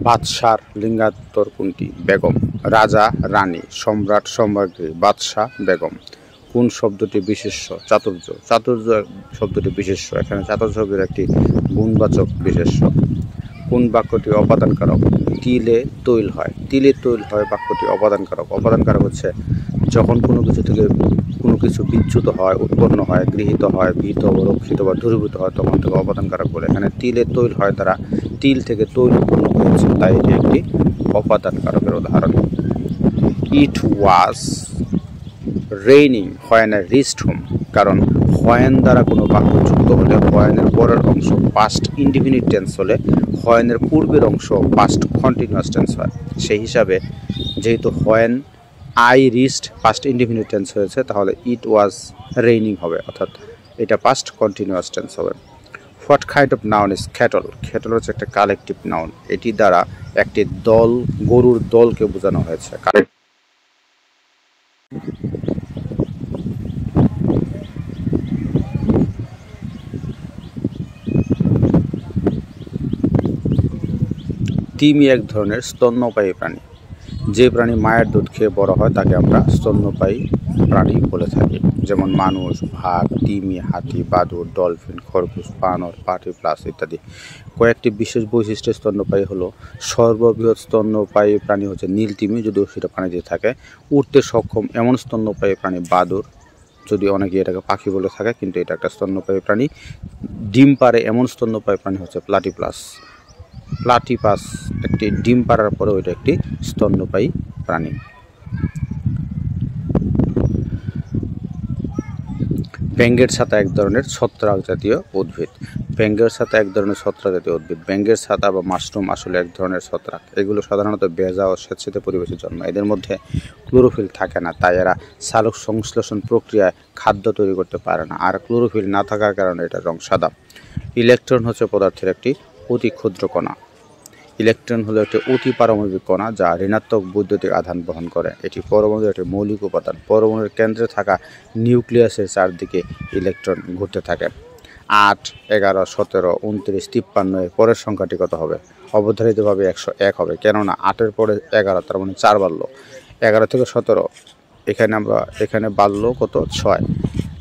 বাদশার লিঙ্গান্তর কোনটি? বেগম। রাজা, রানী, সম্রাট, সম্রাজ্ঞী, বাদশাহ, বেগম। কোন শব্দটি বিশেষ্য? চাতুর্য। চাতুর্য শব্দটি বিশেষ্য। এখানে চাতুর্য শব্দের একটি গুণবাচক বিশেষ্য। কোন বাক্যটি অপাদানকারক? তিলে তৈল হয়। তিলে তৈল হয় বাক্যটি অপাদানকারক। অপাদানকারক হচ্ছে যখন কোনো কিছু থেকে কোনো কিছু বিচ্যুত হয়, উৎপন্ন হয়, গৃহীত হয়, ভীত বা রক্ষিত বা দূরীভূত হয়, তখন থেকে অপাদানকারক বলে। এখানে তিলে তৈল হয় দ্বারা তিল থেকে তৈল উৎপন্ন হয়েছে, তাই এটি একটি অপাদানকারকের উদাহরণ। It was raining when I reached home. কারণ হোয়েন দ্বারা কোনো বাক্য যুক্ত হলে হোয়েনের পরের অংশ পাস্ট ইনডিফিনিট টেন্স হলে হোয়েনের পূর্বের অংশ পাস্ট কন্টিনিউয়াস টেন্স হয়। সেই হিসাবে যেহেতু when I reached past indefinite tense হয়েছে, তাহলে ইট ওয়াজ রেইনিং হবে, অর্থাৎ এটা পাস্ট কন্টিনিউয়াস টেন্স হবে। What kind of noun is cattle? Cattle হচ্ছে একটা কালেকটিভ নাউন। এটি দ্বারা একটি দল, গরুর দলকে বোঝানো হয়েছে। তিমি এক ধরনের স্তন্যপায়ী প্রাণী। যে প্রাণী মায়ের দুধ খেয়ে বড় হয় তাকে আমরা স্তন্যপায়ী প্রাণী বলে থাকি, যেমন মানুষ, বাঘ, তিমি, হাতি, বাদুড়, ডলফিন, খরগোশ, বানর, প্লাস ইত্যাদি। কয়েকটি বিশেষ বৈশিষ্ট্যের স্তন্যপায়ী হলো সর্ববৃহৎ স্তন্যপায়ী প্রাণী হচ্ছে নীল তিমি, যদিও সেটা পানিতে থাকে। উড়তে সক্ষম এমন স্তন্যপায়ী প্রাণী বাদুড়, যদি অনেকে এটাকে পাখি বলে থাকে, কিন্তু এটা একটা স্তন্যপায়ী প্রাণী। ডিম পাড়ে এমন স্তন্যপায়ী প্রাণী হচ্ছে প্লাটিপাস একটি ডিম পাড়ার পরেও এটা একটি স্তন্যপায়ী প্রাণী। ব্যাঙের ছাতা এক ধরনের ছত্রাক জাতীয় উদ্ভিদ। ব্যাঙের ছাতা এক ধরনের ছত্রাক জাতীয় উদ্ভিদ। ব্যাঙের ছাতা বা মাশরুম আসলে এক ধরনের ছত্রাক। এগুলো সাধারণত ভেজা ও স্বেচ্ছাতে পরিবেশে জন্মায়। এদের মধ্যে ক্লোরোফিল থাকে না, তাই এরা সালোক সংশ্লেষণ প্রক্রিয়ায় খাদ্য তৈরি করতে পারে না। আর ক্লোরোফিল না থাকার কারণে এটার রং সাদা। ইলেকট্রন হচ্ছে পদার্থের একটি অতি ক্ষুদ্র কণা। ইলেকট্রন হলো একটি অতি পারমাণবিক কণা যা ঋণাত্মক বৈদ্যুতিক আধান বহন করে। এটি পরমাণুর একটি মৌলিক উপাদান। পরমাণুর কেন্দ্রে থাকা নিউক্লিয়াসের চারদিকে ইলেকট্রন ঘুরতে থাকে। 8, 11, 17, 29, 53 এর পরের সংখ্যাটি কত হবে? অবধারিতভাবে 101 হবে, কেননা 8-এর পরে 11, তার মানে 4 বাড়লো। 11 থেকে 17 এখানে বাড়লো কত? 6,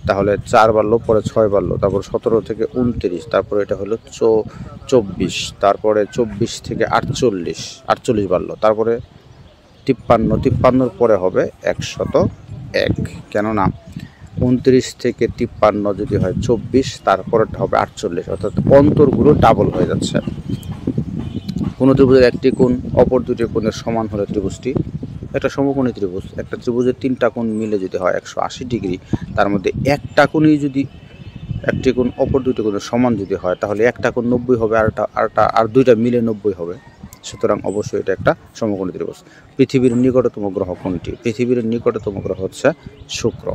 তাহলে 4 বাড়লো, পরে 6 বাড়লো, তারপর 17 থেকে 29, তারপরে এটা হলো 24, তারপরে 24 থেকে 48 বাড়লো, তারপরে 53 পরে হবে 101, কেননা 29 থেকে 53 যদি হয় 24, তারপরেটা হবে 48, অর্থাৎ অন্তরগুলো ডাবল হয়ে যাচ্ছে। কোনো ত্রিভুজের একটি কোণ অপর দুটি কোণের সমান হলে ত্রিভুজটি একটা সমকোণী ত্রিভুজ। একটা ত্রিভুজের 3টা কোণ মিলে যদি হয় 180 ডিগ্রি, তার মধ্যে একটা কোণই যদি একটি কোণ অপর দুটি কোণের সমান যদি হয়, তাহলে একটা কোণ 90 হবে, আর দুইটা মিলে 90 হবে। সুতরাং অবশ্যই এটা একটা সমকোণী ত্রিভুজ। পৃথিবীর নিকটতম গ্রহ কোনটি? পৃথিবীর নিকটতম গ্রহ হচ্ছে শুক্র।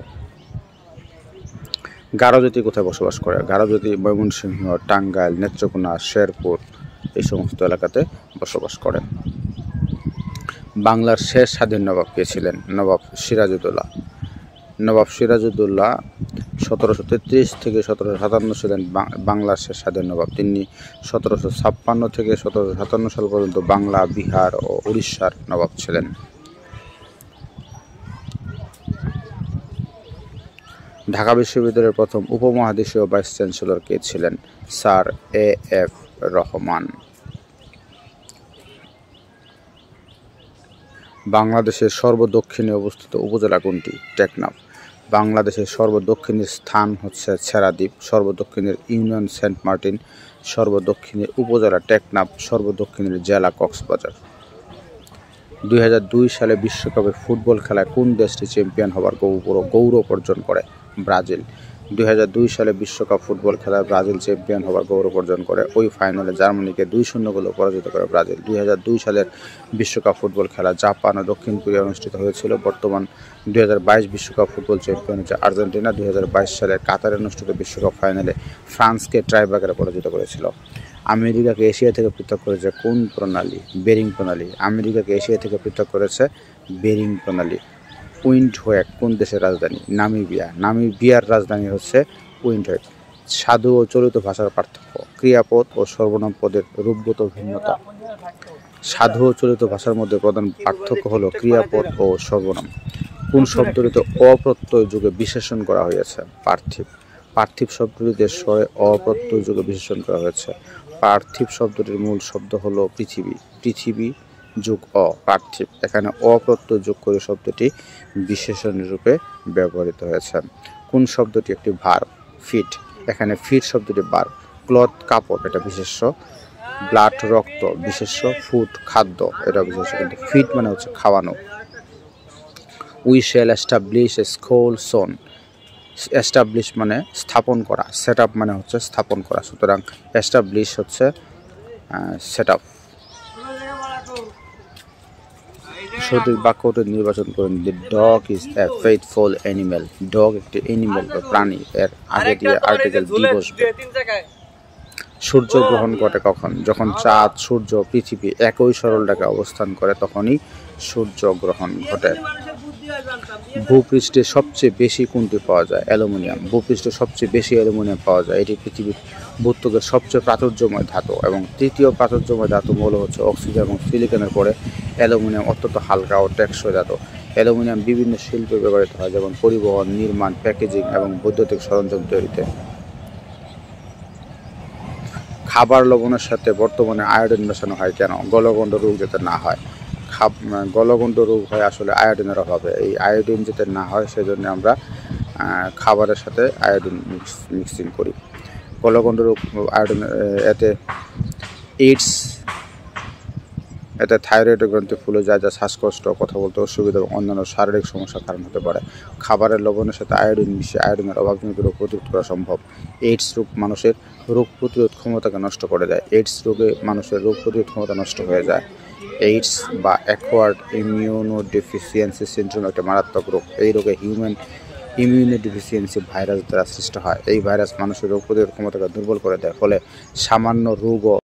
গারো জাতি কোথায় বসবাস করে? গারো জাতি ময়মনসিংহ, টাঙ্গাইল, নেত্রকোনা, শেরপুর এই সমস্ত এলাকাতে বসবাস করেন। বাংলার শেষ স্বাধীন নবাব কে ছিলেন? নবাব সিরাজউদ্দৌলা। নবাব সিরাজউদ্দৌলা 1733 থেকে 1757 ছিলেন বাংলার শেষ স্বাধীন নবাব। তিনি 1756 থেকে 1757 সাল পর্যন্ত বাংলা, বিহার ও উড়িষ্যার নবাব ছিলেন। ঢাকা বিশ্ববিদ্যালয়ের প্রথম উপমহাদেশীয় ভাইস চ্যান্সেলর কে ছিলেন? Sir A.F. রহমান। বাংলাদেশের সর্বদক্ষিণে অবস্থিত উপজেলা কোনটি? টেকনাফ। বাংলাদেশের সর্বদক্ষিণের স্থান হচ্ছে ছেড়াদ্বীপ, সর্বদক্ষিণের ইউনিয়ন সেন্ট মার্টিন, সর্বদক্ষিণের উপজেলা টেকনাফ, সর্বদক্ষিণের জেলা কক্সবাজার। 2002 সালে বিশ্বকাপের ফুটবল খেলায় কোন দেশটি চ্যাম্পিয়ন হবার গৌরব অর্জন করে? ব্রাজিল। 2002 সালে বিশ্বকাপ ফুটবল খেলায় ব্রাজিল চ্যাম্পিয়ন হবার গৌরব অর্জন করে। ওই ফাইনালে জার্মানিকে 2-0 গোলে পরাজিত করে ব্রাজিল। 2002 সালের বিশ্বকাপ ফুটবল খেলা জাপান ও দক্ষিণ কোরিয়া অনুষ্ঠিত হয়েছিল। বর্তমান 2022 বিশ্বকাপ ফুটবল চ্যাম্পিয়ন হচ্ছে আর্জেন্টিনা। 2022 সালে কাতারে অনুষ্ঠিত বিশ্বকাপ ফাইনালে ফ্রান্সকে ট্রাইব্রেকারে পরাজিত করেছিল। আমেরিকাকে এশিয়া থেকে পৃথক করেছে কোন প্রণালী? বেরিং প্রণালী। আমেরিকাকে এশিয়া থেকে পৃথক করেছে বেরিং প্রণালী। উইন্ডহোয়েক কোন দেশের রাজধানী? নামিবিয়া। নামিবিয়ার রাজধানী হচ্ছে উইন্ডহোয়েক। সাধু ও চলিত ভাষার পার্থক্য। ক্রিয়াপদ ও সর্বনাম পদের রূপগত ভিন্নতা। সাধু ও চলিত ভাষার মধ্যে প্রধান পার্থক্য হলো ক্রিয়াপদ ও সর্বনাম। কোন শব্দটিতে অপ্রত্যয় যুগে বিশেষণ করা হয়েছে? পার্থিব। পার্থিব শব্দটিতে স্বরে অপ্রত্যয় যুগে বিশেষণ করা হয়েছে। পার্থিব শব্দটির মূল শব্দ হলো পৃথিবী। পৃথিবী যোগ পার্থিব, এখানে অপ্রত্যয় যোগ করে শব্দটি বিশেষণ রূপে ব্যবহৃত হয়েছে। কোন শব্দটি একটি ভার্ব? ফিট, এখানে ফিট শব্দটি ভার্ব। ক্লথ কাপড়, এটা বিশেষ্য। ব্লাড রক্ত বিশেষ্য। ফুড খাদ্য, এটা বিশেষ্য, কিন্তু ফিট মানে হচ্ছে খাওয়ানো। We shall establish a school soon. Establish মানে স্থাপন করা, সেট আপ মানে হচ্ছে স্থাপন করা, সুতরাং এস্টাবলিশ হচ্ছে সেট আপ। সঠিক বাক্যটি নির্বাচন করুন। দি dog is a faithful animal. Dog একটি অ্যানিমেল বা প্রাণী, এর আগে দিয়ে আর্টিকেল ডি বসবে। সূর্য গ্রহণ ঘটে কখন? যখন চাঁদ, সূর্য, পৃথিবী একই সরল রেখায় অবস্থান করে তখনই সূর্য গ্রহণ ঘটে। ভূপৃষ্ঠে সবচেয়ে বেশি কোনটি পাওয়া যায়? অ্যালুমিনিয়াম। ভূপৃষ্ঠে সবচেয়ে বেশি অ্যালুমিনিয়াম পাওয়া যায়। এটি পৃথিবীর ভূত্বকের সবচেয়ে প্রাচুর্যময় ধাতু এবং তৃতীয় প্রাচুর্যময় ধাতু মৌল হচ্ছে অক্সিজেন এবং সিলিকনের পরে অ্যালুমিনিয়াম অত্যন্ত হালকা ও টেকসই ধাতু। অ্যালুমিনিয়াম বিভিন্ন শিল্পে ব্যবহৃত হয়, যেমন পরিবহন, নির্মাণ, প্যাকেজিং এবং বৈদ্যুতিক সরঞ্জাম তৈরিতে। খাবার লবণের সাথে বর্তমানে আয়োডিন মেশানো হয় কেন? গলগণ্ড রোগ যাতে না হয়। গলগণ্ড রোগ হয় আসলে আয়োডিনের অভাবে। এই আয়োডিন যাতে না হয় সেজন্য আমরা খাবারের সাথে আয়োডিন মিক্সিং করি। গলগণ্ড রোগ আয়োডিন, এতে থাইরয়েড গ্রন্থি ফুলে যায়, যা শ্বাসকষ্ট, কথা বলতে অসুবিধা এবং অন্যান্য শারীরিক সমস্যার কারণ হতে পারে। খাবারের লবণের সাথে আয়োডিন মিশিয়ে আয়োডিনের অভাবজনিত রোগ প্রতিরোধ করা সম্ভব। এইডস রোগ মানুষের রোগ প্রতিরোধ ক্ষমতাকে নষ্ট করে দেয়। এইডস রোগে মানুষের রোগ প্রতিরোধ ক্ষমতা নষ্ট হয়ে যায়। এইডস বা অ্যাকোয়ার্ড ইমিউনোডেফিসিয়েন্সি সিনড্রোম একটা মারাত্মক রোগ। এই রোগে হিউম্যান ইমিউনোডেফিসিয়েন্সি ভাইরাস দ্বারা সৃষ্ট হয়। এই ভাইরাস মানুষের রোগ প্রতিরোধ ক্ষমতাকে দুর্বল করে দেয়, ফলে সামান্য রোগও